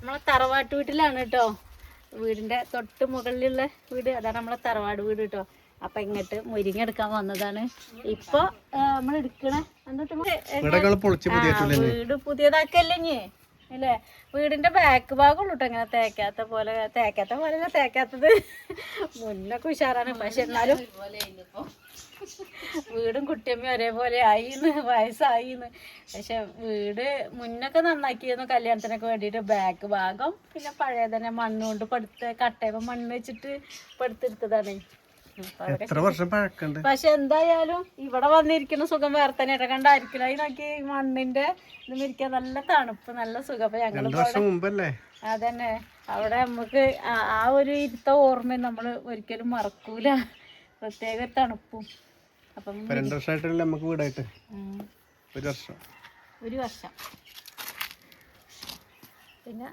നമ്മളെ തറവാട്ട് വീട്ടിലാണ് കേട്ടോ. വീടിൻ്റെ തൊട്ട് മുകളിലുള്ള വീട്, അതാണ് നമ്മളെ തറവാട് വീട് കേട്ടോ. അപ്പം ഇങ്ങോട്ട് മുരിങ്ങ എടുക്കാൻ വന്നതാണ്. ഇപ്പോൾ നമ്മൾ എടുക്കണേ വീട് പുതിയതാക്കല്ലേ ഇനി അല്ലേ. വീടിൻ്റെ ബാക്ക് ഭാഗമുള്ളൂ കേട്ടോ ഇങ്ങനെ തേക്കാത്തത്. മുന്നൊക്കെ ഉഷാറാണ്, പക്ഷെ എന്നാലും വീടും കുട്ടിയമ്മയും ഒരേപോലെ ആയിന്ന്, വയസ്സായിന്ന്. പക്ഷെ വീട് മുന്നൊക്കെ നന്നാക്കിയിരുന്നു കല്യാണത്തിനൊക്കെ വേണ്ടിയിട്ട്. ബാക്ക് ഭാഗം പിന്നെ പഴയ തന്നെ മണ്ണുകൊണ്ട് കട്ടയപ്പം മണ്ണ് വെച്ചിട്ട് പടുത്തെടുത്തതാണ്. പക്ഷെ എന്തായാലും ഇവിടെ വന്നിരിക്കുന്ന സുഖം വേറെ തന്നെ കണ്ടായിരിക്കില്ല. അതിനൊക്കെ ഈ മണ്ണിന്റെ ഇതും ഇരിക്കാൻ നല്ല തണുപ്പ്, നല്ല സുഖം. അപ്പൊ ഞങ്ങൾ അതന്നെ അവിടെ നമുക്ക് ആ ഒരു ഇരുത്ത ഓർമ്മ നമ്മൾ ഒരിക്കലും മറക്കൂല. പ്രത്യേക തണുപ്പും. അപ്പം 2 വർഷമായിട്ടല്ലേ നമുക്ക് വീടായിട്ട്? ഒരു വർഷം. പിന്നെ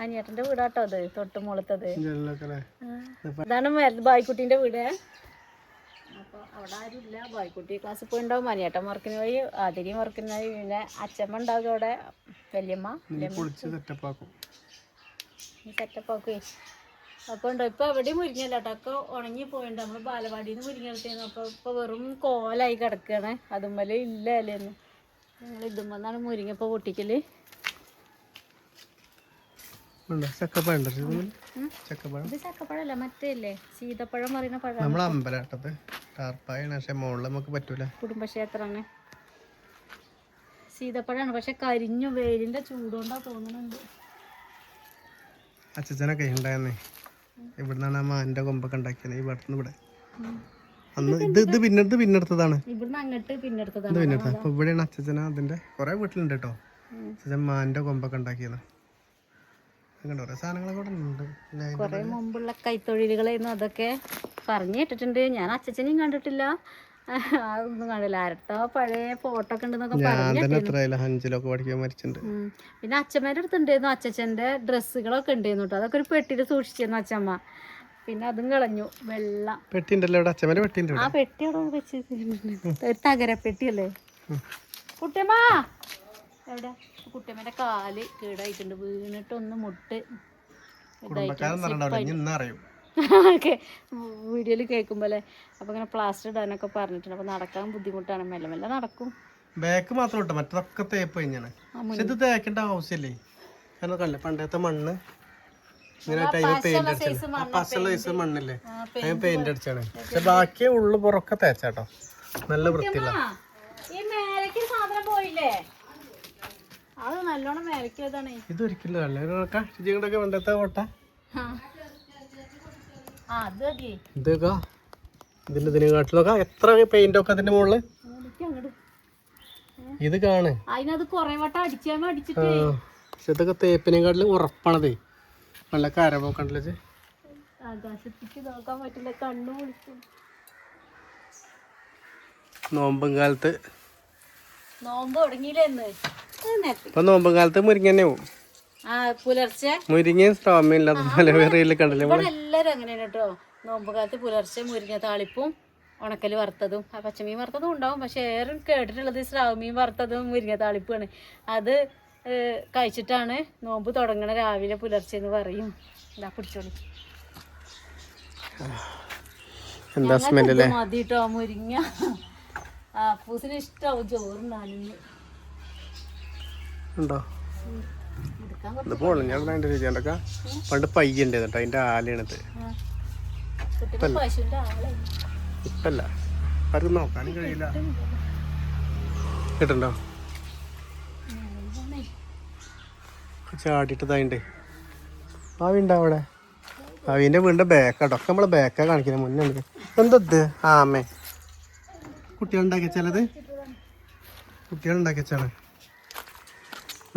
അനിയേട്ടൻ്റെ വീടാട്ടോ അത്, തൊട്ട് മുളത്തത്. ഇതാണ് ബായ്ക്കുട്ടീൻ്റെ വീട്. അപ്പോൾ അവിടെ ആരും ഇല്ല. ബായ്ക്കുട്ടി ക്ലാസ്സിൽ പോയി ഉണ്ടാവും, അനിയേട്ടൻ വർക്കിന് പോയി, അതിരി വർക്കിന് പോയി. പിന്നെ അച്ഛമ്മ ഉണ്ടാകും അവിടെ, വല്യമ്മ സെറ്റപ്പാക്കുവേ. അപ്പോൾ ഉണ്ടോ ഇപ്പോൾ എവിടെയും മുരിങ്ങല്ല കേട്ടോ, ഒക്കെ ഉണങ്ങി പോയിട്ടുണ്ട്. നമ്മൾ ബാലവാടിയിൽ നിന്ന് മുരിങ്ങ എടുത്തിരുന്നു. അപ്പോൾ ഇപ്പോൾ വെറും കോലായി കിടക്കുകയാണ്. അതുമ്മല് ഇല്ല അല്ലേന്ന്. ഞങ്ങൾ ഇതുമെന്നാണ് മുരിങ്ങ ഇപ്പോൾ പൊട്ടിക്കൽ. ഇത് ചക്കപ്പഴല്ല, മറ്റേ ഇല്ലേ സീതപ്പഴം പറയുന്ന പഴം. കുടുംബക്ഷേത്രാണ്. സീതപ്പഴാണ്, പക്ഷെ കരിഞ്ഞു, വെയിലിന്റെ ചൂടുകൊണ്ടാ തോന്നുന്നുണ്ട്. അച്ഛനൊക്കെ ഉണ്ടായിരുന്നേ, ഇവിടുന്നാണ് ആ മാന്റെ കൊമ്പൊക്കെ ഉണ്ടാക്കിയത്. ഇവിടെ അന്ന് ഇത് പിന്നെടുത്തതാണ്. ഇവിടുന്ന് അങ്ങോട്ട് പിന്നെടുത്തതാണ്. അപ്പൊ ഇവിടെയാണ് അച്ഛന. അതിന്റെ കുറെ വീട്ടിലുണ്ട് കേട്ടോ അച്ഛൻ മാന്റെ കൊമ്പൊക്കെ ഉണ്ടാക്കിയത്. കുറെ മുമ്പുള്ള കൈത്തൊഴിലുകളായിരുന്നു അതൊക്കെ. പറഞ്ഞു കേട്ടിട്ടുണ്ട്. ഞാൻ അച്ഛനെയും കണ്ടിട്ടില്ല, അതൊന്നും കണ്ടില്ല. ആരടുത്ത പഴയ ഫോട്ടോ ഒക്കെ ഉണ്ടെന്നൊക്കെ പറഞ്ഞു. പിന്നെ അച്ഛമ്മേന്റെ അടുത്തുണ്ടായിരുന്നു അച്ഛന്റെ ഡ്രസ്സുകളൊക്കെ ഉണ്ടായിരുന്നു കേട്ടോ. അതൊക്കെ ഒരു പെട്ടിയിൽ സൂക്ഷിച്ചിരുന്നു അച്ഛമ്മ. പിന്നെ അതും കളഞ്ഞു. വെള്ള പെട്ടി ഉണ്ടല്ലോ ആ പെട്ടി അവിടെ വെച്ചിട്ടുണ്ട്. ഒരു തകരപ്പെട്ടിയല്ലേ കുട്ടിയമ്മ. എവിടെ കുട്ടിയമ്മേന്റെ കാല് കേടായിട്ടുണ്ട്, വീണിട്ടൊന്ന് മുട്ട് വീഡിയോയിൽ കേൾക്കുമ്പോലെ. അപ്പൊ ഇങ്ങനെ പ്ലാസ്റ്റർ ഇടാനൊക്കെ പറഞ്ഞിട്ടുണ്ട്. അപ്പൊ നടക്കാൻ ബുദ്ധിമുട്ടാണ്, മെല്ലെ മെല്ലെ നടക്കും. ബാക്ക് മാത്രം ഇട്ടോ, മറ്റതൊക്കെ തേപ്പ് കഴിഞ്ഞാണ്. പക്ഷെ ഇത് തേക്കേണ്ട ആവശ്യമില്ലേ, കാരണം കല്ലേ പണ്ടത്തെ മണ്ണ് ഇങ്ങനെ പെയിന്റ് മണ്ണില്ലേ, പെയിന്റ് അടിച്ചാണ്. പക്ഷെ ബാക്കി ഉള്ളു പുറക്കെ തേച്ചാട്ടോ, നല്ല വൃത്തിയില്ല. ഇതൊരിക്കലും രുചികളൊക്കെ പണ്ടത്തെ കോട്ട. ഇതൊക്കെ ഇതിന്റെ കാട്ടിലൊക്കെ എത്ര പെയിന്റ് ഒക്കെ അതിന്റെ മുകളില്. ഇത് കാണ്, പക്ഷെ ഇതൊക്കെ തേപ്പിനെക്കാട്ടിലും ഉറപ്പാണതേ. നല്ല കരമൊക്കെ ഉണ്ടല്ലോ. നോമ്പും കാലത്ത് ഇപ്പൊ നോമ്പും കാലത്ത് മുരിങ്ങ തന്നെ പോവും. പുലർച്ചെ മുരിങ്ങയും സ്ട്രോമയും ഇല്ലാതെ കണ്ടല്ലേ. എല്ലാരും അങ്ങനെയാണ് കേട്ടോ. നോമ്പ് കാലത്ത് പുലർച്ചെ മുരിങ്ങ താളിപ്പും ഉണക്കൽ വറുത്തതും പച്ചമീൻ വറുത്തതും ഉണ്ടാവും. പക്ഷെ ഏറെ കേട്ടിട്ടുള്ളത് സ്രാവമീൻ വറുത്തതും മുരിങ്ങ താളിപ്പുമാണ്. അത് കഴിച്ചിട്ടാണ് നോമ്പ് തുടങ്ങണ രാവിലെ പുലർച്ചെ എന്ന് പറയും. എന്താ പിടിച്ചോളി. മതി കേട്ടോ മുരിങ്ങ. പൂസിന് ഇഷ്ടാവും ചോറുണ്ടാലും. പണ്ട് പയ്യുണ്ട് കേട്ടോ, അതിന്റെ ആലയാണിത്. ഇപ്പല്ല, ആർക്കും നോക്കാനും കഴിയില്ല. കേട്ടോ ചാടിയിട്ട് തായിണ്ടേ. ഭാവി ഉണ്ടോ അവിടെ? ഭാവിന്റെ വീടിന്റെ ബാക്കാട്ടോ, ഒക്കെ നമ്മളെ ബാക്കാ കാണിക്കുന്നത്. മുന്നേ എന്തത് ആമേ കുട്ടികളുണ്ടാക്കിയ ചിലത് കുട്ടികളുണ്ടാക്കിയ വെച്ചാണ്.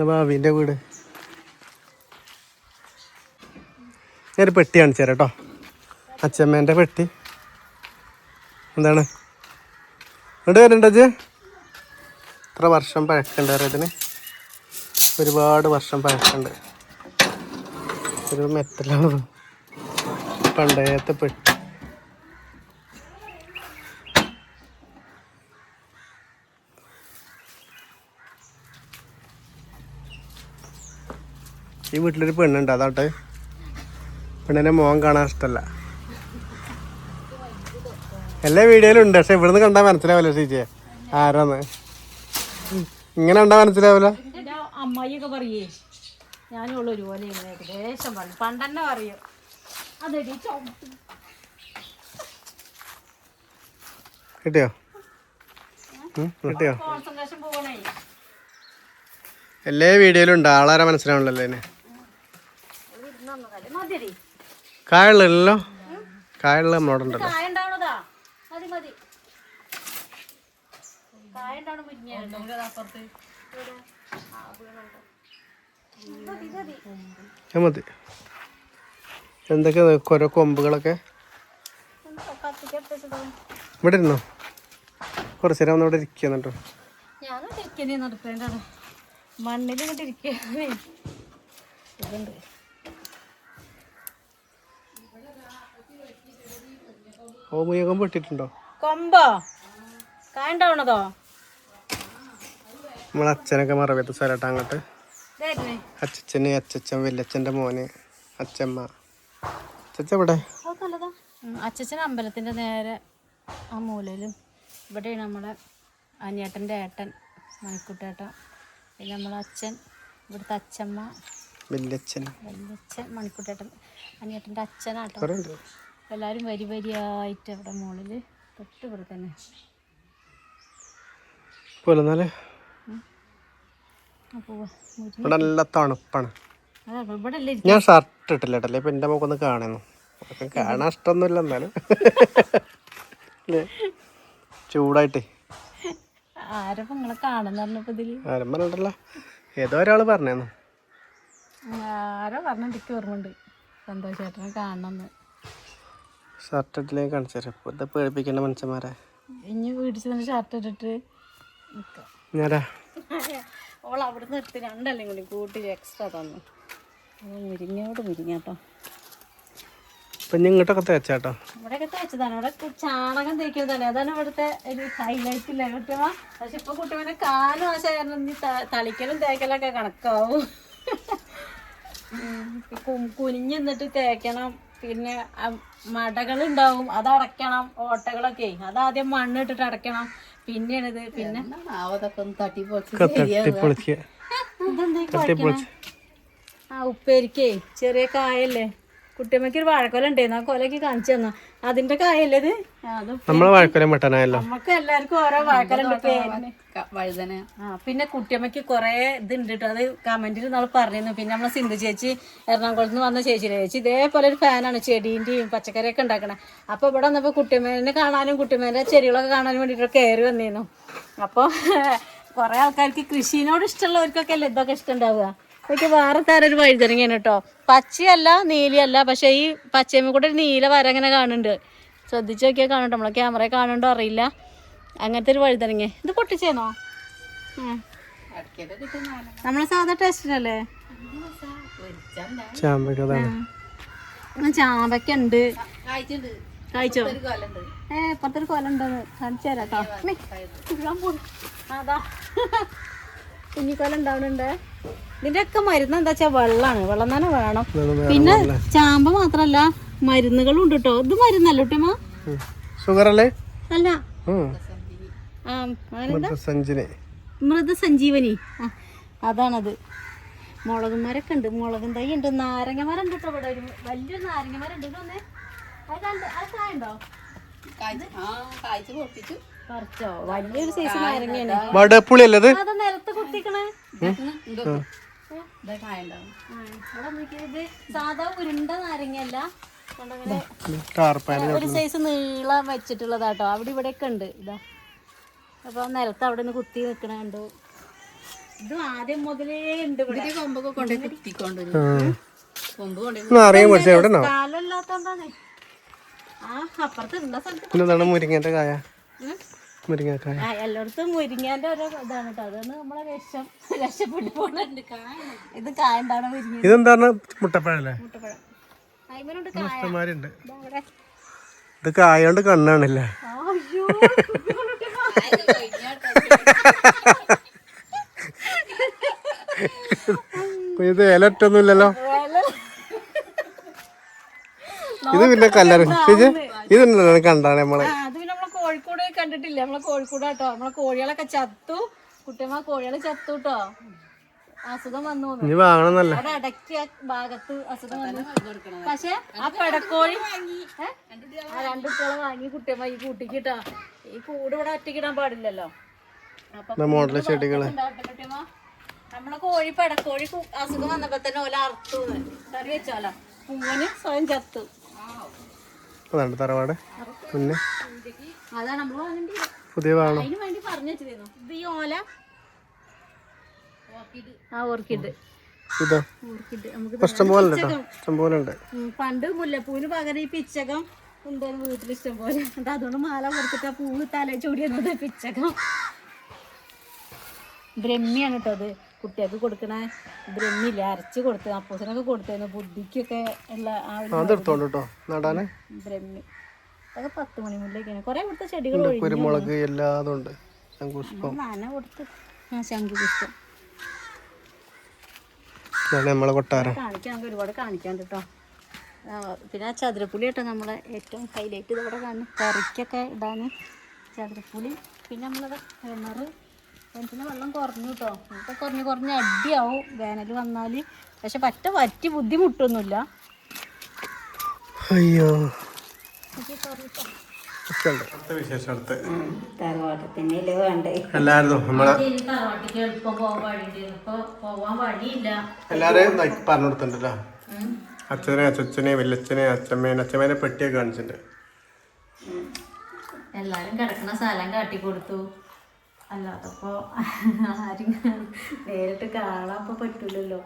ഭാവിന്റെ വീട്. ഞാനൊരു പെട്ടി കാണിച്ചു തരാം കേട്ടോ, അച്ഛമ്മേൻ്റെ പെട്ടി. എന്താണ് ഇവിടെ വരണ്ടത്? എത്ര വർഷം പഴക്കണ്ട് ഇതിന്? ഒരുപാട് വർഷം പഴക്കണ്ട്. ഒരു മെറ്റലാണ്, പണ്ടത്തെ പെട്ടി. ഈ വീട്ടിലൊരു പെണ്ണുണ്ട്, അതാട്ടെ പെണ്ണിനെ മോൻ കാണാൻ ഇഷ്ടമല്ല. എല്ലാ വീഡിയോയിലും ഉണ്ട്, പക്ഷെ ഇവിടുന്ന് കണ്ടാൽ മനസ്സിലാവില്ല ചേച്ചിയെ ആരാന്ന്. ഇങ്ങനെ കണ്ടാൽ മനസ്സിലാവില്ല. അമ്മായിയൊക്കെ പറയേ ഞാനുള്ള ഒരുപോലെ ഏകദേശം പറയും, പണ്ടെന്നെ പറയും. അതെടി കിട്ടിയോ? കിട്ടിയോ? കോൺസെൻട്രേഷൻ പോകണേ. എല്ലാ വീഡിയോയിലും ഉണ്ട്, ആളാരെ മനസ്സിലാവണല്ലോ അതിന്. കായുള്ളല്ലോ, കായുള്ള നമ്മളോട് ഉണ്ടല്ലോ. കായ ഉണ്ടാവണതാ, മതി മതി. കായ ഉണ്ടാവണം മതി. എന്തൊക്കെ ഓരോ കൊമ്പുകളൊക്കെ ഇവിടെ ഇരുന്നോ? കുറച്ച് നേരം ഒന്നവിടെ ഇരിക്കുന്നുണ്ടോ? ഞാനോട്ട് ഇരിക്കുന്നേ നടക്കേണ്ടാണ്, മണ്ണിൽ ഇങ്ങോട്ട് ഇരിക്കേ. ഇതുണ്ട് ഓമുയകം പൊട്ടിട്ടുണ്ടോ? കൊമ്പോ കായ ഉണ്ടാവണതോ? നമ്മളെ അച്ഛനൊക്കെ മറവത്ത് സ്ഥലട്ടാ അങ്ങോട്ട്. അച്ഛന്, അച്ഛൻ, വല്യച്ഛൻ്റെ മോന്, അച്ഛമ്മ. അച്ഛൻ ഇവിടെ അച്ഛൻ അമ്പലത്തിന്റെ നേരെ ആ മൂലയിലും. ഇവിടെയാണ് നമ്മളെ അനിയേട്ടൻ്റെ ഏട്ടൻ മണിക്കുട്ടേട്ടൻ, പിന്നെ നമ്മളെ അച്ഛൻ, ഇവിടുത്തെ അച്ഛമ്മ, വല്യച്ഛൻ മണിക്കുട്ടേട്ടൻ അനിയേട്ടൻ്റെ അച്ഛനാട്ടോ. എല്ലാവരും വരി വരിയായിട്ട് അവിടെ മുകളിൽ തൊട്ട് ഇവിടെ തന്നെ. ഇവിടെ നല്ല തണുപ്പാണ്. ഞാൻ ഷർട്ട് ഇട്ടില്ല കേട്ടല്ലേ, ഇപ്പൊ എന്റെ മുഖം ഒന്ന് കാണുന്നു. കാണാൻ ഇഷ്ടമൊന്നുമില്ല, എന്നാലും ചൂടായിട്ടേ. ആരും നിങ്ങളെ കാണുന്നപ്പോ ഇതില് ആരും പറഞ്ഞിട്ടല്ല, ഏതോ ഒരാള് പറഞ്ഞു. ആരോ പറഞ്ഞിട്ട് ഓർമ്മയുണ്ട്, സന്തോഷേട്ടനെ കാണണമെന്ന്. ഷർട്ട് ഇട്ടില്ലേ കാണിച്ചു തരാം. ഇപ്പൊ പേടിപ്പിക്കേണ്ട മനുഷ്യന്മാരെ. ഇനി വീട്ടിൽ ചെന്ന് ഷർട്ട് ഇട്ടിട്ട് ഞാനാ ഓൾ അവിടുന്ന് എടുത്ത് രണ്ടല്ലേ കൂടി കൂട്ടി എക്സ്ട്രാ തന്നു. മുരിങ്ങോട് മുരിങ്ങാട്ടോ. ഇപ്പൊ ഇങ്ങോട്ടൊക്കെ തേച്ചാട്ടോ. ഇവിടെയൊക്കെ തേച്ചതാണ്, ഇവിടെ ചാണകം തേക്കുന്നതാണ്, അതാണ് ഇവിടുത്തെ ഒരു ഹൈലൈറ്റ് ഇല്ല കുട്ടിയമ്മ. പക്ഷെ ഇപ്പൊ കുട്ടിയമ്മനെ കാല് നാശം തളിക്കലും തേക്കലൊക്കെ കണക്കാവും. കുനിഞ്ഞ് നിന്നിട്ട് തേക്കണം, പിന്നെ മടകളുണ്ടാവും, അത് അടയ്ക്കണം. ഓട്ടകളൊക്കെ അതാദ്യം മണ്ണിട്ടിട്ട് അടയ്ക്കണം, പിന്നെയാണിത്. പിന്നെ ആ ഉപ്പേരിക്കേ ചെറിയ കായല്ലേ, കുട്ടിയമ്മക്ക് ഒരു വാഴക്കൊല ഉണ്ടായിരുന്നു, ആ കൊലക്ക് കാണിച്ചു തന്നു. അതിന്റെ കായല്ലേ ഇത്? നമുക്ക് എല്ലാവർക്കും ഓരോ വാഴക്കൊലുണ്ട് പേരിന്. വഴുതന. പിന്നെ കുട്ടിയമ്മക്ക് കുറെ ഇതുണ്ട് കേട്ടോ, അത് കമന്റിൽ നമ്മൾ പറഞ്ഞിരുന്നു. പിന്നെ നമ്മളെ സിന്ധു ചേച്ചി എറണാകുളത്ത് നിന്ന് വന്ന ചേച്ചി ഇതേപോലെ ഒരു ഫാനാണ് ചെടീന്റെയും പച്ചക്കറിയൊക്കെ ഉണ്ടാക്കണേ. അപ്പൊ ഇവിടെ വന്നപ്പോ കുട്ടിയമ്മേനെ കാണാനും കുട്ടിയമ്മേന്റെ ചെടികളൊക്കെ കാണാനും വേണ്ടിട്ട് കയറി വന്നിരുന്നു. അപ്പൊ കുറെ ആൾക്കാർക്ക് കൃഷിനോട് ഇഷ്ടമുള്ളവർക്കൊക്കെ അല്ലേ ഇതൊക്കെ ഇഷ്ടമുണ്ടാവുക. എനിക്ക് വേറെ തരം ഒരു വഴുതനങ്ങയാണ് കേട്ടോ, പച്ചയല്ല നീലയല്ല, പക്ഷെ ഈ പച്ചയമ്മ കൂടെ ഒരു നീല വര അങ്ങനെ കാണുന്നുണ്ട്. ശ്രദ്ധിച്ച് നോക്കിയാൽ കാണുന്നുണ്ട്, നമ്മളെ ക്യാമറ കാണുന്നുണ്ടോ അറിയില്ല. അങ്ങനത്തെ ഒരു വഴുതനങ്ങ. ഇത് പൊട്ടിച്ചേന്നോ? നമ്മളെ സാധാ ടേസ്റ്റിനല്ലേ? ചാമ്പക്ക ഉണ്ട്, കഴിച്ചോ? ഇപ്പത്തൊരു കൊല ഉണ്ടെന്ന് കാണിച്ചു തരാം കേട്ടോ. അതാ കുഞ്ഞിക്കൊല ഉണ്ടാവുന്നുണ്ട്. ഇതിന്റെ ഒക്കെ മരുന്ന് എന്താ വെച്ചാ വെള്ളാണ്, വെള്ളം തന്നെ വേണം. പിന്നെ ചാമ്പ മാത്രല്ല മരുന്നുകളും ഉണ്ട് കേട്ടോ. ഇത് മരുന്നല്ല കുട്ടിയമ്മ, ഷുഗർ അല്ലേ? അല്ല, മൃതസഞ്ജീവനി, അതാണത്. മുളകുമരൊക്കെ ഉണ്ട്, മുളകും തൈ ഉണ്ട്, നാരങ്ങ മരം ഉണ്ട് കേട്ടോ. ഇവിടെ ഒരു വലിയൊരു നാരങ്ങ മരം ഉണ്ട്. ഇതൊന്ന് അത് കായുണ്ടോ? പറിച്ചോ? വലിയൊരു സൈസ് നാരങ്ങയാണ്. അത് നിലത്ത് കുത്തിക്കണേ. ഇത് സാധാ ഉരുണ്ട നാരങ്ങയല്ല, ഒരു സൈസ് നീളം വെച്ചിട്ടുള്ളതാട്ടോ. അവിടെ ഇവിടെയൊക്കെ ഉണ്ട്. ഇതാ അപ്പൊ നിലത്ത് അവിടെ നിന്ന് കുത്തി നിക്കണ കണ്ടു. ഇത് ആദ്യം മുതലേ ഉണ്ട്. കൊമ്പൊക്കെ കൊണ്ട് കുത്തിക്കൊണ്ടു കാലല്ലാത്തോണ്ടാണ്. ആ അപ്പുറത്തുള്ള സ്ഥലത്ത് മുരിങ്ങന്റെ കായ, മുരിങ്ങക്കായ എല്ലായിടത്തും മുരിങ്ങാന്റെ ഓരോ ഇതാണ് കേട്ടോ. അതാണ് നമ്മളെ രക്ഷപ്പെട്ടു പോണുണ്ട്. ഇത് കായ ഉണ്ടാവണ മുരിങ്ങ. ഇതെന്താണ്? മുട്ടപ്പഴല്ലേ? മുട്ടപ്പഴം. ഇത് കായോണ്ട് കണ്ണാണല്ലേ? ഇത് ഇലറ്റൊന്നുമില്ലല്ലോ. ഇത് പിന്നെ കല്ലറ ഇത് കണ്ടാണ് നമ്മള്. അത് പിന്നെ നമ്മളെ കോഴിക്കോട് കണ്ടിട്ടില്ല. നമ്മളെ കോഴിക്കോടാട്ടോ. നമ്മളെ കോഴികളൊക്കെ ചത്തു. കുട്ടിയമ്മ കോഴികള് ചത്തു കേട്ടോ. അസുഖം വന്നു. ഇനി വാങ്ങണമെന്നല്ല. അവിടെ ഇടയ്ക്ക് ആ ഭാഗത്ത് അസുഖം വന്നു. പക്ഷെ ആ പെടക്കോഴി 2 കുട്ടികളെ വാങ്ങി കുട്ടിയമ്മ ഈ കൂട്ടിക്ക് ഇട്ടാ. ഈ കൂട് ഇവിടെ ഒറ്റക്കിടാൻ പാടില്ലല്ലോ. അപ്പൊ മോഡല് ചെടികള് നമ്മളെ കോഴി പെടക്കോഴി അസുഖം വന്നപ്പോ തന്നെ ഓല അറുത്തു കറി വെച്ചാലോ. പൂവന് സ്വയം ചത്തു. തറവാട് പിന്നെ അതാണ് നമ്മള് വാങ്ങേണ്ടി. പുതിയ വാങ്ങണം. അതിന് വേണ്ടി പറഞ്ഞു വെച്ചിരുന്നു. ഇത് ഈ ഓല ഓർക്കിഡ്. പണ്ട് മുല്ലപ്പൂവിന് പകരം ഈ പിച്ചകം ഉണ്ടായിരുന്നു വീട്ടിൽ ഇഷ്ടം പോലെ. എന്നിട്ട് അതുകൊണ്ട് മാല കൊടുത്തിട്ട് ആ പൂവ് തല ചൂടിയത് പിച്ചകം. ബ്രഹ്മിയാണ് കേട്ടോ അത്. കുട്ടികൾക്ക് കൊടുക്കണ ബ്രഹ്മില്ല, അരച്ച് കൊടുത്ത് അപ്പൂസിനൊക്കെ കൊടുത്തിരുന്നു. ബുദ്ധിക്കൊക്കെ ഉള്ള ആ ഒരു ബ്രഹ്മി. അതൊക്കെ 10 മണി മുല്ലേക്കാണ്. കുറെ കൊടുത്ത ചെടികൾ കുരുമുളക് എല്ലാതും ഉണ്ട്. നന കൊടുത്ത് ശംഖുപുഷ്പം നമ്മളെ കൊട്ടാരം കാണിക്കാൻ ഒരുപാട് കാണിക്കാണ്ട് കേട്ടോ. പിന്നെ ആ ചതുരപ്പുളി കേട്ടോ നമ്മളെ ഏറ്റവും ഹൈലൈറ്റ്. ഇതവിടെ കാണും കറിക്കൊക്കെ ഇടാൻ ചതുരപ്പുളി. പിന്നെ നമ്മളത് കിണറ് കിണറ്റിന് വെള്ളം കുറഞ്ഞു കേട്ടോ. ഇപ്പം കുറഞ്ഞ് അടിയാവും വേനൽ വന്നാൽ. പക്ഷെ വറ്റി ബുദ്ധിമുട്ടൊന്നുമില്ല. അയ്യോ എല്ലാരും പറഞ്ഞു കൊടുത്തിട്ടുണ്ടല്ലോ. അച്ഛനെ വല്യച്ഛനെ അച്ഛമ്മേനെ പെട്ടിയൊക്കെ കാണിച്ചിട്ടുണ്ട്. എല്ലാരും കിടക്കുന്ന സ്ഥലം കാട്ടിക്കൊടുത്തു. അല്ലാത്തപ്പോ ആരും നേരിട്ട് കാണാൻ പറ്റൂലല്ലോ.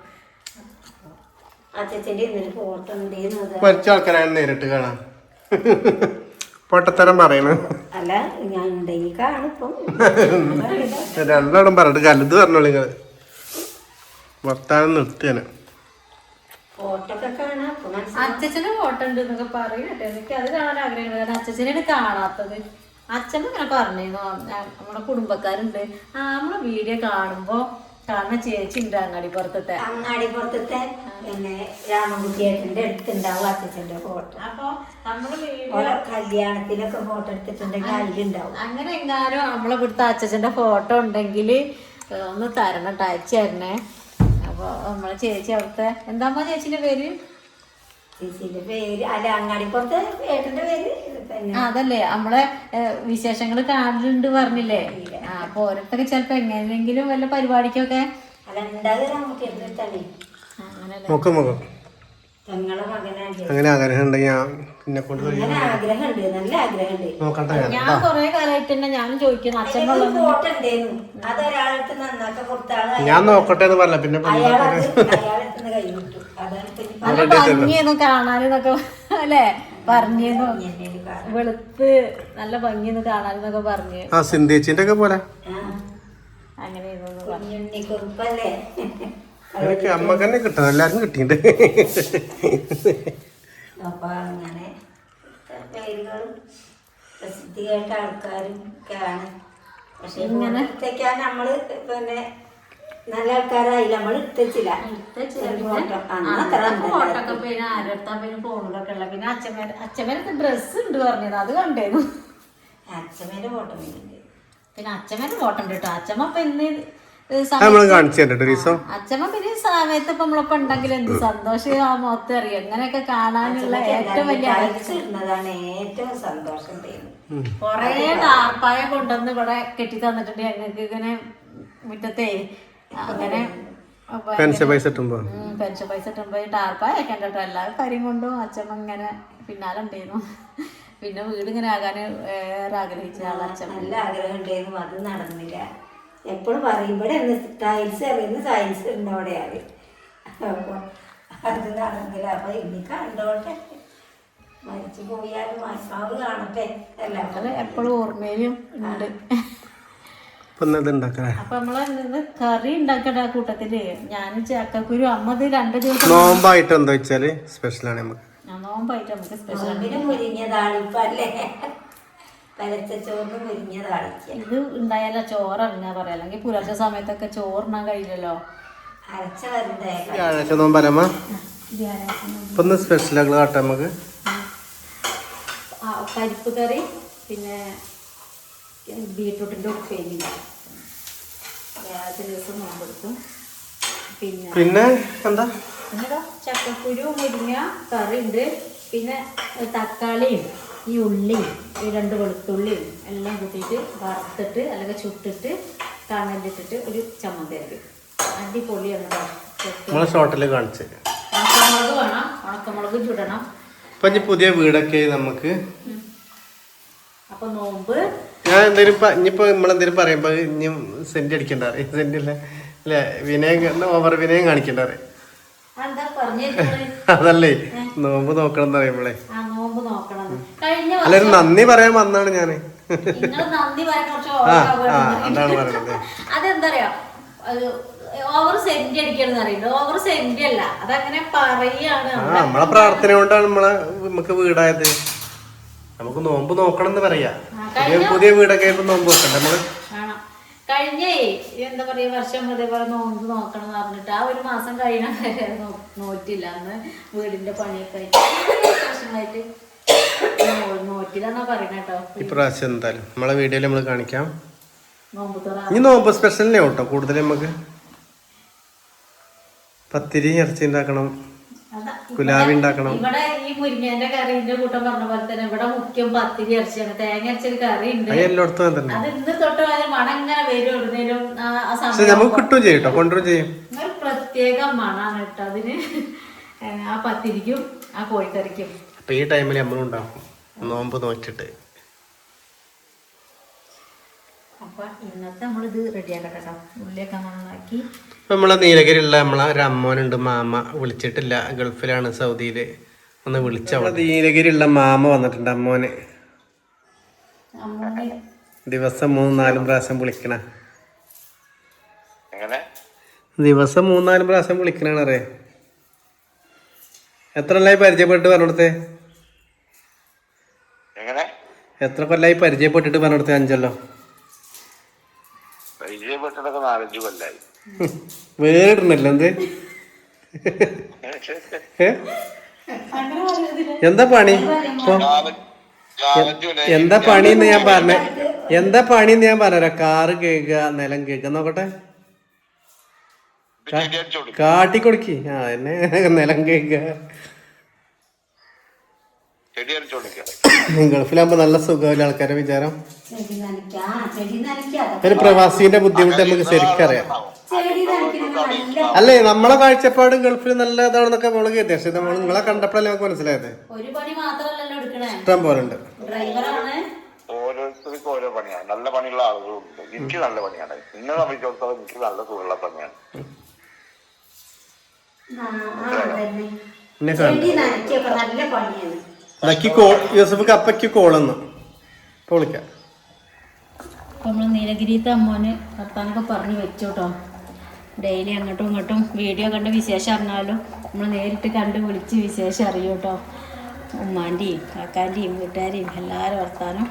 മരിച്ച ആൾക്കാരാണ് നേരിട്ട് കാണാം. പൊട്ടത്തരം പറയുന്നു. അല്ല ഞാൻ രണ്ടാളും പറഞ്ഞിട്ട് കലത് പറഞ്ഞോളൂ. നിങ്ങള് വർത്താനം നിർത്തിയാണ്. അച്ഛനെ ഫോട്ടോ ഉണ്ട് എന്നൊക്കെ പറയട്ടെ. എനിക്ക് അത് കാണാൻ ആഗ്രഹമുണ്ട്. കാരണം അച്ഛനെയാണ് കാണാത്തത്. അച്ഛൻ ഇങ്ങനെ പറഞ്ഞിരുന്നു നമ്മുടെ കുടുംബക്കാരുണ്ട്. നമ്മളെ വീഡിയോ കാണുമ്പോ കാണുന്ന ചേച്ചി ഉണ്ട് അങ്ങാടിപ്പുറത്തെ പിന്നെ രാമൻകുട്ടിയേട്ടന്റെ അടുത്തുണ്ടാവും അച്ഛന്റെ ഫോട്ടോ. അപ്പൊ നമ്മള് കല്യാണത്തിലൊക്കെ ഫോട്ടോ എടുത്തിട്ടുണ്ടെങ്കിൽ അതിലുണ്ടാവും. അങ്ങനെ എങ്ങാനും നമ്മളെ ഇവിടുത്തെ അച്ഛന്റെ ഫോട്ടോ ഉണ്ടെങ്കിൽ ഒന്ന് തരണം കേട്ടോ, അയച്ചു തരണേ. അപ്പൊ നമ്മളെ ചേച്ചി അവിടുത്തെ എന്താ ചേച്ചിന്റെ പേര്? ചേച്ചിന്റെ പേര് അല്ല അങ്ങാടിപ്പുറത്തെ ഏട്ടന്റെ പേര് അതല്ലേ നമ്മളെ വിശേഷങ്ങൾ കാണലുണ്ട് പറഞ്ഞില്ലേ. അപ്പൊ ഓരോരുത്തൊക്കെ ചിലപ്പോ എങ്ങനെയെങ്കിലും വല്ല പരിപാടിക്കൊക്കെ അങ്ങനെ ആഗ്രഹം ഉണ്ടെങ്കിൽ ഞാൻ കൊറേ കാലമായിട്ട് തന്നെ ഞാനും ചോദിക്കുന്നു അച്ഛനുള്ള ഞാൻ നോക്കട്ടെ എന്ന് പറഞ്ഞ പിന്നെ നല്ല ഭംഗിയൊന്നും കാണാനെന്നൊക്കെ അല്ലേ പറഞ്ഞിരുന്നു. വെളുത്ത് നല്ല ഭംഗിയൊന്നും കാണാനെന്നൊക്കെ പറഞ്ഞു. ആ സിന്ധേച്ചിന്റെ ഒക്കെ പോലെ അങ്ങനെ അമ്മക്ക് തന്നെ കിട്ടണം. എല്ലാരും കിട്ടിണ്ട്. അപ്പൊ അങ്ങനെ പേരുകളും പ്രസിദ്ധി കേട്ട ആൾക്കാരും ഒക്കെയാണ്. പക്ഷെ ഇങ്ങനെ നമ്മള് പിന്നെ നല്ല ആൾക്കാരായില്ല. നമ്മൾ ഇട്ടില്ല. ഫോട്ടോക്കെ പിന്നെ ആരെടുത്താ പിന്നെ ഫോണിലൊക്കെ ഉള്ള. പിന്നെ അച്ഛമ്മേനൊക്കെ ഡ്രസ്സ് ഉണ്ട് പറഞ്ഞത് അത് കണ്ടേന്നു. അച്ഛമ്മേന്റെ ഫോട്ടോ പിന്നെ അച്ഛമ്മേന്റെ ഫോട്ടോ ഉണ്ട് കേട്ടോ. അച്ഛമ്മ ഇപ്പൊ ഇന്ന് അച്ഛമ്മ പിന്നെ സമയത്ത് ഇപ്പൊ നമ്മളൊപ്പം ഉണ്ടെങ്കിൽ എന്ത് സന്തോഷം ആ മുഖത്ത് അറിയാം. അങ്ങനെയൊക്കെ കാണാനുള്ള ഏറ്റവും വലിയ ഏറ്റവും സന്തോഷം. കൊറേ ടാർപ്പായ കൊണ്ടുവന്ന് ഇവിടെ കെട്ടി തന്നിട്ടുണ്ട് ഞങ്ങൾക്ക്. ഇങ്ങനെ മുറ്റത്തെ അങ്ങനെ പെൻഷൻ പൈസ ഇട്ടുമ്പോ ടാർപ്പായ വെക്കണ്ട കേട്ടോ. എല്ലാ കാര്യം കൊണ്ടും അച്ഛമ്മ ഇങ്ങനെ പിന്നാലെ ഉണ്ടായിരുന്നു. പിന്നെ വീട് ഇങ്ങനെ ആകാൻ ഏറെ ആഗ്രഹിച്ച ആളച്ഛൻ. നല്ല ആഗ്രഹം ഉണ്ടായിരുന്നു. അത് നടന്നില്ല. എപ്പോഴും പറയും ഇവിടെ ടൈൽസ് അറിയുന്ന സയൻസ് ഉണ്ട് അവിടെയാണ്. അപ്പൊ അത് നടന്നില്ല. അപ്പൊ ഇനി കണ്ടോട്ടെ. മരിച്ചു പോയാലും ആത്മാവ് കാണട്ടെ. എല്ലാവരും എപ്പോഴും ഓർമ്മയിലും ഉണ്ട്. അപ്പൊ നമ്മള് കറി ഉണ്ടാക്കട്ടെ ആ കൂട്ടത്തില്. ഞാൻ ചക്കക്കുരു അമ്മ 2 ദിവസം നോമ്പായിട്ട് എന്താ വെച്ചാല് സ്പെഷ്യലാണ് നമുക്ക്. നോമ്പായിട്ട് നമുക്ക് സ്പെഷ്യൽ മുരിഞ്ഞതാളിപ്പല്ലേ ചോറിന് മുരിഞ്ഞതാളിക്ക. ഇത് ഉണ്ടായാലോ ചോറിറങ്ങാ പറയാ. അല്ലെങ്കിൽ പുലർച്ചെ സമയത്തൊക്കെ ചോറിനാൻ കഴിയില്ലല്ലോ. അരച്ച കറിൻ്റെ വ്യാഴാഴ്ച നോമ്പരമ്മ ഇപ്പൊ ഒന്ന് സ്പെഷ്യലാക്കള് കാട്ടാം നമുക്ക്. പരിപ്പ് കറി, പിന്നെ ബീട്രൂട്ടിൻ്റെ ഉപ്പേരി, ദിവസം നോമ്പെടുക്കും. പിന്നെ എന്താ ചക്കക്കുരു മുരിങ്ങ കറി ഉണ്ട്. പിന്നെ തക്കാളിയും ഈ ഉള്ളിയും ഈ 2 വെളുത്തുള്ളിയും എല്ലാം കൂട്ടിയിട്ട് വറുത്തിട്ട് അല്ലെങ്കിൽ ചുട്ടിട്ട് കണ്ണലിട്ടിട്ട് ഒരു ചമ്മന്തി അരക്കും. അടിപൊളിയാണ് കേട്ടോ. ഷോർട്ടില് കാണിച്ച് ഉണക്കമുളക് വേണം, ഉണക്കമുളക് ചുടണം. ഇപ്പൊ പുതിയ വീടൊക്കെ നമുക്ക്. അപ്പൊ നോമ്പ് ഞാൻ എന്തേലും ഇനിയിപ്പോ നമ്മളെന്തേലും പറയുമ്പോ ഇനി സെന്റ് അടിക്കണ്ട, സെന്റ് അല്ലേ വിനയം ഓവർ വിനയം കാണിക്കണ്ടേ. അതല്ലേ നോമ്പ് നോക്കണം എന്ന് പറയുമ്പോളേ അല്ല നന്ദി പറയാൻ വന്നാണ് ഞാന്. അതാണ് പറയണത്. അതെന്താ പറയാ, ഓവർ സെന്റ് അടിക്കണം അറിയണ്ടോ? ഓവർ സെന്റ് അല്ല, അതങ്ങനെ പറയാണ്. നമ്മളെ പ്രാർത്ഥന കൊണ്ടാണ് നമുക്ക് വീടായത്. നമുക്ക് നോമ്പ് നോക്കണം എന്ന് പറയാ. പുതിയ വീടൊക്കെ നോമ്പ് വെക്കണ്ട നമ്മള്. കഴിഞ്ഞ എന്താ പറയാ വർഷം അതേപോലെ നോമ്പ് നോക്കണം എന്ന് പറഞ്ഞിട്ട് ആ ഒരു മാസം കഴിയണ വരെ നോറ്റില്ല. അന്ന് വീടിന്റെ പണിയൊക്കെ ആയിട്ട് നോറ്റില്ലെന്നാ പറയണ കേട്ടോ. ഇപ്രാവശ്യം എന്തായാലും നമ്മളെ വീഡിയോയിൽ നമ്മള് കാണിക്കാം. നോമ്പ് തുറ ഇനി നോമ്പ് സ്പെഷ്യലിനെ കേട്ടോ കൂടുതൽ. നമുക്ക് പത്തിരി ഇറച്ചി ഉണ്ടാക്കണം, ഗുലാബി ഉണ്ടാക്കണം. ഇവിടെ ഈ മുരിങ്ങേന്റെ കറിന്റെ കൂട്ടം പറഞ്ഞ പോലെ തന്നെ ഇവിടെ മുഖ്യം പത്തിരി ഇറച്ചിയാണ്. തേങ്ങ അരച്ചൊരു കറി ഉണ്ട്. എല്ലായിടത്തും തന്നെ. അത് ഇന്ന് തൊട്ട് മണം ഇങ്ങനെ വരും. എവിടുന്നേലും നമുക്ക് കിട്ടും ചെയ്യും, കൊണ്ടുവരും ചെയ്യും. ഒരു പ്രത്യേക മണാണ് കേട്ടോ അതിന്, ആ പത്തിരിക്കും ആ കോഴിക്കറിക്കും. അപ്പൊ ഈ ടൈമിൽ നമ്മളും ഉണ്ടാക്കും നോമ്പ് നോറ്റിട്ട്. അപ്പൊ ഇന്നത്തെ നമ്മളിത് റെഡിയാക്കട്ടെ കേട്ടോ. ഉള്ളിയൊക്കെ നന്നാക്കി. ഇപ്പൊ നമ്മളെ നീലഗിരിയുള്ള നമ്മളെ ഒരു അമ്മോനുണ്ട്, മാമ വിളിച്ചിട്ടില്ല, ഗൾഫിലാണ്, സൗദിയില്. ഒന്ന് വിളിച്ച നീലഗിരിയുള്ള മാമ വന്നിട്ടുണ്ട്. അമ്മോന് ദിവസം 3-4 പ്രാവശ്യം വിളിക്കണ. ദിവസം 3-4 പ്രാവശ്യം വിളിക്കണാണ് അറിയ. എത്ര കൊല്ലായി പരിചയപ്പെട്ട് പറഞ്ഞെടുത്തേ? എത്ര കൊല്ലായി പരിചയപ്പെട്ടിട്ട് പറഞ്ഞെടുത്തേ? 5 കൊല്ലോ. പരിചയപ്പെട്ടിട്ടൊക്കെ 4-5 കൊല്ലായി. വേറിടണല്ലോ എന്ത്? എന്താ പണി ഇപ്പൊ? എന്താ പണിന്ന് ഞാൻ പറഞ്ഞ, എന്താ പണിന്ന് ഞാൻ പറഞ്ഞ. കാറ് കേൾക്കുക, നിലം കേൾക്കുക. നോക്കട്ടെ, കാട്ടിക്കൊടുക്കി. എന്നെ നിലം കേൾക്കുക. ഗൾഫിലാകുമ്പോ നല്ല സുഖമില്ല ആൾക്കാരെ വിചാരം. ഒരു പ്രവാസിന്റെ ബുദ്ധിമുട്ട് നമുക്ക് ശരിക്കറിയാം. അല്ലേ നമ്മളെ കാഴ്ചപ്പാട് ഗൾഫിൽ നല്ല ഇതാണെന്നൊക്കെ നമ്മള് കേട്ടു. പക്ഷെ നമ്മൾ നിങ്ങളെ കണ്ടപ്പോഴല്ലേ നമുക്ക് മനസ്സിലായത്. ഇഷ്ടം പോലെ ഉണ്ട്. ഓരോരുത്തർക്കും ഓരോ പണിയാണ്. നല്ല പണിയുള്ള ആളുകളുണ്ട്. എനിക്ക് നല്ല പണിയാണ്. നിന്നെ സംബന്ധിച്ചിടത്തോളം എനിക്ക് നല്ല സുഖമുള്ള പണിയാണ്. യൂസഫ് അപ്പയ്ക്ക് കോളെന്ന് വിളിക്കാം. നമ്മൾ നീലഗിരിത്തെ അമ്മോന് വർത്താനൊക്കെ പറഞ്ഞു വെച്ചോട്ടോ. ഡെയിലി അങ്ങോട്ടും ഇങ്ങോട്ടും വീഡിയോ കണ്ട് വിശേഷം അറിഞ്ഞാലും നമ്മൾ നേരിട്ട് കണ്ട് വിളിച്ച് വിശേഷം അറിയും കേട്ടോ. ഉമ്മാൻ്റെയും കാക്കാൻ്റെയും വീട്ടുകാരെയും എല്ലാവരും വർത്താനം.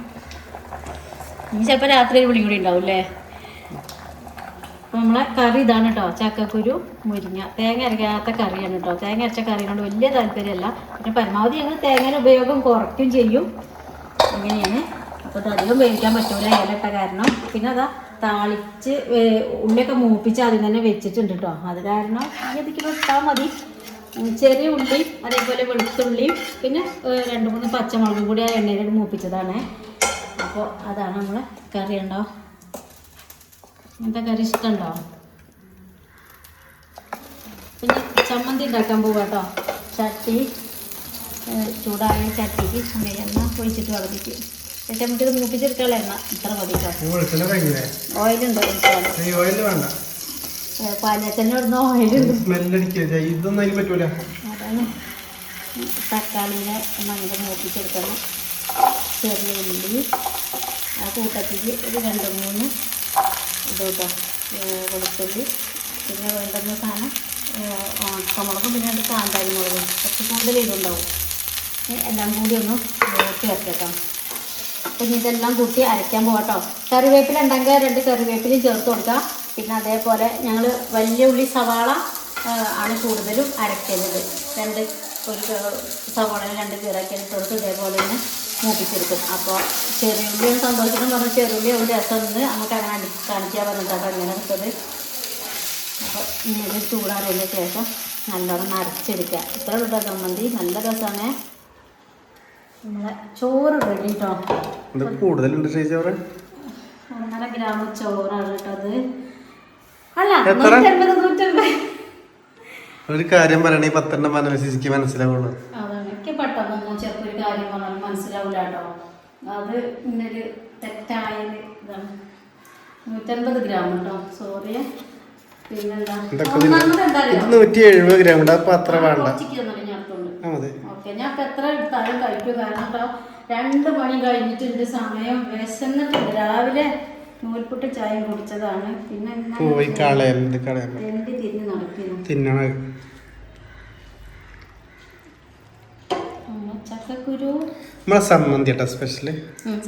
ഇനി ചിലപ്പോൾ രാത്രി ഒരു വിളി കൂടി ഉണ്ടാവും അല്ലേ. അപ്പോൾ നമ്മളെ കറി ഇതാണ് കേട്ടോ. ചക്കക്കുരു മുരിങ്ങ തേങ്ങ അരക്കാത്ത കറിയാണ് കേട്ടോ. തേങ്ങ അരച്ച കറിയോട് വലിയ താല്പര്യമല്ല. പിന്നെ പരമാവധി ഞങ്ങൾ തേങ്ങയുടെ ഉപയോഗം കുറയ്ക്കും ചെയ്യും. അങ്ങനെയാണ്. അപ്പോൾ അത് അധികം വേവിക്കാൻ പറ്റൂല ഇലട്ട കാരണം. പിന്നെ അതാ താളിച്ച് ഉള്ളിയൊക്കെ മൂപ്പിച്ച് ആദ്യം തന്നെ വെച്ചിട്ടുണ്ട് കേട്ടോ. അത് കാരണം ഇതിലേക്ക് ഇട്ടാൽ മതി. ചെറിയ ഉള്ളി അതേപോലെ വെളുത്തുള്ളിയും പിന്നെ 2-3 പച്ചമുളകും കൂടി ആ എണ്ണയിലോട്ട് മൂപ്പിച്ചതാണ്. അപ്പോൾ അതാണ് നമ്മളെ കറി. ഉണ്ടോ ഇങ്ങനത്തെ കറി ഇഷ്ടമുണ്ടോ? പിന്നെ ചമ്മന്തി ഉണ്ടാക്കാൻ പോവാം കേട്ടോ. ചട്ടി ചൂടായ ചട്ടിക്ക് എണ്ണ ഒഴിച്ചിട്ട് വളർത്തിക്കും. പക്ഷെ നമുക്കിത് മൂപ്പിച്ചെടുക്കാനുള്ള എണ്ണ ഇത്ര മതി കേട്ടോ. ഓയിലുണ്ടോ? പാലച്ചന്നെ ഇടുന്ന ഓയിലുണ്ട്. അതാണ് തക്കാളിനെ നമുക്ക് മൂപ്പിച്ചെടുക്കണം. ചെറിയ ഉള്ളി ആ കൂട്ടത്തിക്ക് ഒരു 2-3 ഇത് കേട്ടോ വെളുത്തുള്ളി. പിന്നെ വേണ്ടുന്ന സാധനം ഉണക്കമുളകും പിന്നെ അത് കാന്താരി മുളകും കുറച്ച് കൂടുതൽ ഇതുണ്ടാവും. എല്ലാം കൂടി ഒന്ന് മൂട്ടി വെച്ചേക്കാം. അപ്പം ഇതെല്ലാം കൂട്ടി അരയ്ക്കാൻ പോകട്ടോ. കറിവേപ്പില ഉണ്ടെങ്കിൽ 2 കറിവേപ്പിലയും ചേർത്ത് കൊടുക്കാം. പിന്നെ അതേപോലെ ഞങ്ങൾ വലിയ ഉള്ളി സവാള ആണ് കൂടുതലും അരയ്ക്കുന്നത്. ഒരു സവാളയിൽ 2 കീറാക്കി എടുത്ത് ഇതേപോലെ തന്നെ മൂപ്പിച്ചെടുക്കും. അപ്പോൾ ചെറിയുള്ളിയാണ് സന്തോഷിക്കണം പറഞ്ഞാൽ ചെറിയുള്ളി ഒരു രസം ഒന്ന് നമുക്ക് അങ്ങനെ കാണിക്കാൻ പറഞ്ഞിട്ടാണ് അങ്ങനെ എടുത്തത്. അപ്പോൾ ഇങ്ങനെ ചൂടാറിയതിന് ശേഷം നല്ലോണം അരച്ചെടുക്കുക. ഇത്ര ഉള്ള ചമ്മന്തി നല്ല രസമാണ്. നമ്മളെ ചോറ് റെഡി കേട്ടോ. കൂടുതലുണ്ട് ചോറ്, 1.5 ഗ്രാം ചോറാണ് കേട്ടത്. അല്ല 150. ഒരു കാര്യം പറയണേ 10 മനസ്സിക്ക് മനസ്സിലാവുള്ളൂ. അതാണ് എനിക്ക് പെട്ടെന്നൊന്നും ചിലപ്പോൾ ഒരു കാര്യം പറഞ്ഞാൽ മനസ്സിലാവില്ല കേട്ടോ. അത് ഇന്നൊരു തെറ്റായ ഇതാണ്. 150 ഗ്രാം കേട്ടോ, സോറി. പിന്നെന്താ 170 ഗ്രാം അത്ര വേണ്ട. ഓക്കെ, ഞാൻ ഇപ്പം എത്ര എടുത്താലും കഴിക്കും. കാരണം കേട്ടോ 2 മണി കഴിഞ്ഞിട്ടുണ്ട്, സമയം വിശന്നിട്ടുണ്ട്. രാവിലെ നൂൽപുട്ട് ചായയും കുടിച്ചതാണ്. പിന്നെ തിരിഞ്ഞ് നടക്കുന്നു. ചക്കക്കുരു സമ്മന്തി സ്പെഷ്യല്.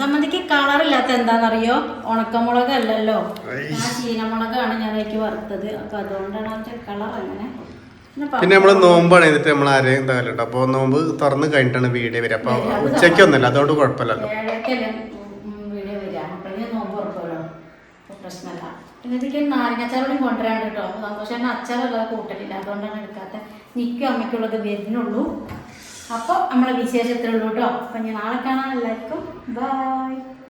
സമ്മന്തിക്ക് കളറില്ലാത്ത എന്താണെന്നറിയോ? ഉണക്കമുളക് അല്ലല്ലോ, ആ ചീനമുളകാണ് ഞാൻ അതിലേക്ക് വറുത്തത്. അപ്പൊ അതുകൊണ്ടാണ് അതിന്റെ കളർ അങ്ങനെ. പിന്നെ നമ്മള് നോമ്പാണ് ചെയ്തിട്ട് നമ്മൾ ആരെയും എന്തായാലും അപ്പൊ നോമ്പ് തുറന്ന് കഴിഞ്ഞിട്ടാണ് വീഡിയോ വരിക. അപ്പൊ ഉച്ചയ്ക്കൊന്നുമില്ല, അതുകൊണ്ട് കുഴപ്പമില്ലല്ലോ. 7:00 വീഡിയോ വരിക. അപ്പോഴേ നോമ്പ് ഉറപ്പല്ലോ, പ്രശ്നമല്ല. പിന്നെ ഇതിക്ക് നാരങ്ങാച്ചാറും കൊണ്ടുവരാണ്ട് കേട്ടോ. സന്തോഷം അച്ചാറുള്ളത് കൂട്ടലില്ല, അതുകൊണ്ടാണ് എടുക്കാത്ത. എനിക്കും അമ്മയ്ക്കുള്ളത് വരുന്നുള്ളൂ. അപ്പോൾ നമ്മളെ വിശേഷത്തിലുള്ളൂ കേട്ടോ. അപ്പം ഞാൻ നാളെ കാണാൻ എല്ലാവർക്കും ബൈ.